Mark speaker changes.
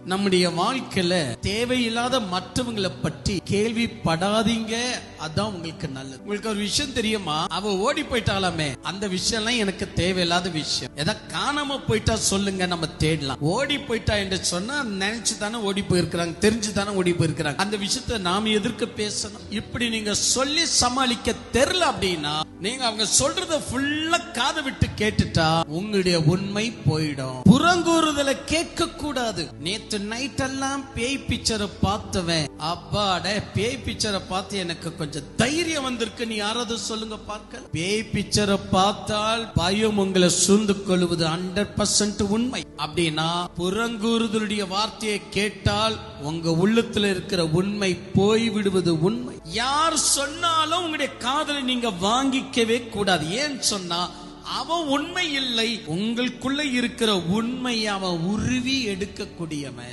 Speaker 1: நம்முடைய வாழ்க்கையில தேவையில்லாத மற்றவங்களை பற்றி கேள்விப்படாதீங்க. அதான் உங்களுக்கு நல்லது. உங்களுக்கு ஒரு விஷயம் தெரியுமா? அவ ஓடி போயிட்டாலாமே, அந்த விஷயம் எல்லாம் எனக்கு தேவையில்லாத விஷயம். ஏதாவது காணாம போயிட்டா சொல்லுங்க, நம்ம தேடலாம். ஓடி போயிட்டா என்று சொன்னா நினைச்சு தானே ஓடி போயிருக்கிறாங்க, தெரிஞ்சு தானே ஓடி போயிருக்கிறாங்க. அந்த விஷயத்த நாம எதிர்க்க பேசணும். இப்படி நீங்க சொல்லி சமாளிக்க தெரியல அப்படின்னா, நீங்க அவங்க சொல்றத ஃபுல்லா காதை விட்டு கேட்டுட்டா உங்களுடைய உண்மை போயிடும். புறங்கூறுதலை கேட்க கூடாது. நேத்து நைட் எல்லாம் பேய் பிக்சரை பார்த்தவன், அப்பாட பேய் பிக்சரை பார்த்து எனக்கு கொஞ்சம் தைரியம் வந்திருக்கு. நீ யாராவது சொல்லுங்க பார்க்க. பேய் பிக்சரை பார்த்தால் பயம் உங்களை சூழ்ந்து கொள்வது 100% உண்மை. அப்படின்னா புறங்கூறுதலுடைய வார்த்தையை கேட்டால் உங்க உள்ளத்துல இருக்கிற உண்மை போய் விடுவது உண்மை. யார் சொன்னாலும் உங்களுடைய காதலை நீங்க வாங்கிக்கவே கூடாது. ஏன்னு சொன்னா அவன் உண்மை இல்லை, உங்களுக்குள்ள இருக்கிற உண்மையை அவன் உருவி எடுக்கக்கூடியவன்.